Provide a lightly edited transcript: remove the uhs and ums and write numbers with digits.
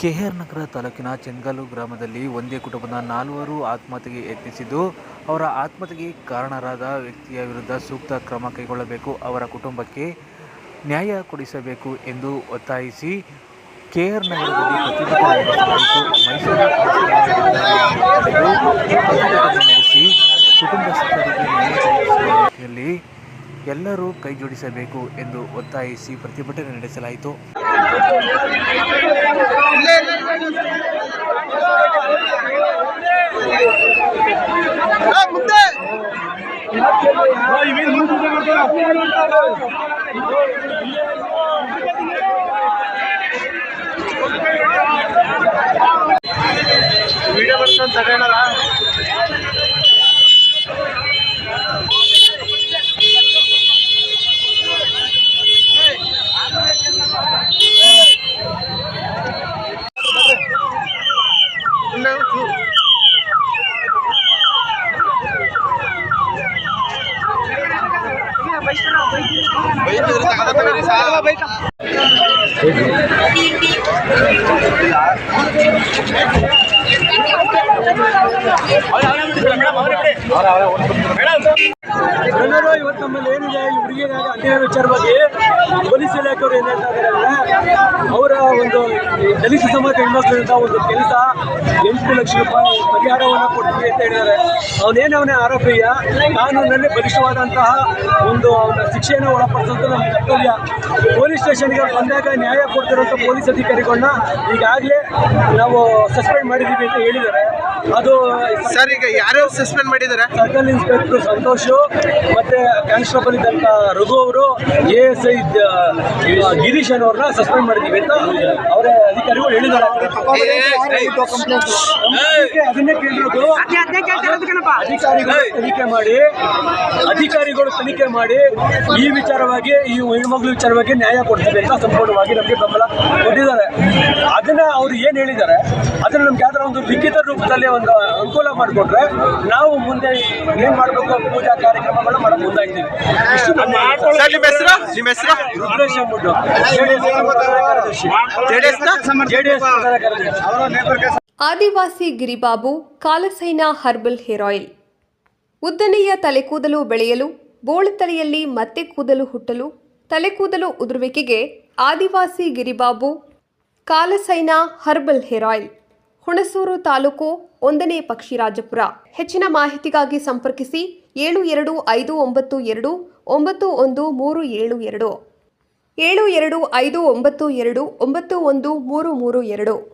K R ನಗರ ತಾಲೂಕಿನ ಚೆಂಗಲ್ಲು ಗ್ರಾಮದಲ್ಲಿ ಒಂದೇ ಕುಟುಂಬದ ನಾಲ್ವರು ಆತ್ಮಹತ್ಯೆಗೆ ಯತ್ನಿಸಿದ್ದು, ಅವರ ಆತ್ಮಹತ್ಯೆಗೆ ಕಾರಣರಾದ ವ್ಯಕ್ತಿಯ ವಿರುದ್ಧ ಸೂಕ್ತ ಕ್ರಮ ಕೈಗೊಳ್ಳಬೇಕು, ಅವರ ಕುಟುಂಬಕ್ಕೆ ನ್ಯಾಯ ಕೊಡಿಸಬೇಕು ಎಂದು ಒತ್ತಾಯಿಸಿ ಕೆಆರ್ ನಗರದಲ್ಲಿ ಪ್ರತಿಭಟನೆ ನಡೆಸಲಾಯಿತು. ಮೈಸೂರು ಪ್ರತಿಭಟನೆ ನಡೆಸಿ ಕುಟುಂಬಸ್ಥರಿಗೆ ನ್ಯಾಯ ಕೊಡಿಸುವ ನಿಟ್ಟಿನಲ್ಲಿ ಎಲ್ಲರೂ ಕೈಜೋಡಿಸಬೇಕು ಎಂದು ಒತ್ತಾಯಿಸಿ ಪ್ರತಿಭಟನೆ ನಡೆಸಲಾಯಿತು. ವಿಡಿಯೋ ಬರ್ಕೊಂಡು ತಗೋಣ. ಜನರು ಇವತ್ತು ನಮ್ಮಲ್ಲಿ ಏನಿದೆ ಈ ಹುಡುಗಿಯ ಅನ್ಯಾಯ ವಿಚಾರವಾಗಿ ಪೊಲೀಸ್ ಇಲಾಖೆಯವರು ಏನ್ ಹೇಳ್ತಾ ಇದ್ದಾರೆ ಅಂದ್ರೆ, ಅವರ ಒಂದು ದಲಿತ ಸಮಾಜ ಹೆಣ್ಮಕ್ಳಿಂದ ಒಂದು ಕೆಲಸ 8 ಲಕ್ಷ ರೂಪಾಯಿ ಪರಿಹಾರವನ್ನು ಕೊಡ್ತೀವಿ ಅಂತ ಹೇಳಿದ್ದಾರೆ. ಅವನೇ ಆರೋಪಿಯ ಕಾನೂನಲ್ಲಿ ಬಲಿಷ್ಠವಾದಂತಹ ಒಂದು ಅವನ ಶಿಕ್ಷೆಯನ್ನು ಒಳಪಡಿಸುವಂತ ನಮ್ಮ ಕರ್ತವ್ಯ. ಪೊಲೀಸ್ ಸ್ಟೇಷನ್ಗೆ ಬಂದಾಗ ನ್ಯಾಯ ಕೊಡ್ತಿರುವಂಥ ಪೊಲೀಸ್ ಅಧಿಕಾರಿಗಳನ್ನ ಈಗಾಗಲೇ ನಾವು ಸಸ್ಪೆಂಡ್ ಮಾಡಿದ್ದೀವಿ ಅಂತ ಹೇಳಿದ್ದಾರೆ. ಅದು ಸರ್, ಈಗ ಯಾರ್ಯಾರು ಸಸ್ಪೆಂಡ್ ಮಾಡಿದ್ದಾರೆ? ಸರ್ಕಲ್ ಇನ್ಸ್ಪೆಕ್ಟರ್ ಸಂತೋಷ್ ಮತ್ತೆ ಕಾನ್ಸ್ಟೇಬಲ್ ಇದ್ದಂತ ರಘು ಅವರು, ASI ಗಿರೀಶ್ ಅನ್ನೋರ್ನ ಸಸ್ಪೆಂಡ್ ಮಾಡಿದ್ದೀವಿ ಅಂತ ಅವರ ಅಧಿಕಾರಿಗಳು ಹೇಳಿದ್ದಾರೆ. ಅದನ್ನೇ ಕೇಳಿರೋದು. ಅಧಿಕಾರಿಗಳು ತನಿಖೆ ಮಾಡಿ ಈ ವಿಚಾರವಾಗಿ, ಈ ಹೆಣ್ಮಕ್ಳು ವಿಚಾರವಾಗಿ ನ್ಯಾಯ ಕೊಡ್ತೀವಿ ಅಂತ ಸಂಪೂರ್ಣವಾಗಿ ನಮಗೆ ಬೆಂಬಲ ಕೊಟ್ಟಿದ್ದಾರೆ. ಅದನ್ನ ಅವ್ರು ಏನ್ ಹೇಳಿದ್ದಾರೆ ಅದನ್ನ ನಮ್ಗೆ ಯಾವ್ದಾರ ಒಂದು ಲಿಖಿತ ರೂಪದಲ್ಲಿ ಒಂದು ಅನುಕೂಲ ಮಾಡಿಕೊಟ್ರೆ ನಾವು ಮುಂದೆ ಏನ್ ಮಾಡ್ಬೇಕು ಪೂಜಾ ಕಾರ್ಯಕ್ರಮಗಳನ್ನ ಮಾಡಕ್ ಮುಂದಾಗ್ತೀವಿ. ನಿಮ್ಮ ಹೆಸರು? ರುದ್ರೇಶ್ ಅಂದ್ಬಿಟ್ಟು JDS ಆದಿವಾಸಿ ಗಿರಿಬಾಬು ಕಾಲಸೈನ ಹರ್ಬಲ್ ಹೇರ್ ಆಯಿಲ್. ಉದ್ದನೆಯ ತಲೆಕೂದಲು ಬೆಳೆಯಲು, ಬೋಳು ತಲೆಯಲ್ಲಿ ಮತ್ತೆ ಕೂದಲು ಹುಟ್ಟಲು, ತಲೆಕೂದಲು ಉದುರುವಿಕೆಗೆ ಆದಿವಾಸಿ ಗಿರಿಬಾಬು ಕಾಲಸೈನ herbal hair oil. Hunsur taluk 1ನೇ ಪಕ್ಷಿರಾಜಪುರ. ಹೆಚ್ಚಿನ ಮಾಹಿತಿಗಾಗಿ ಸಂಪರ್ಕಿಸಿ 7259291372 7259292332.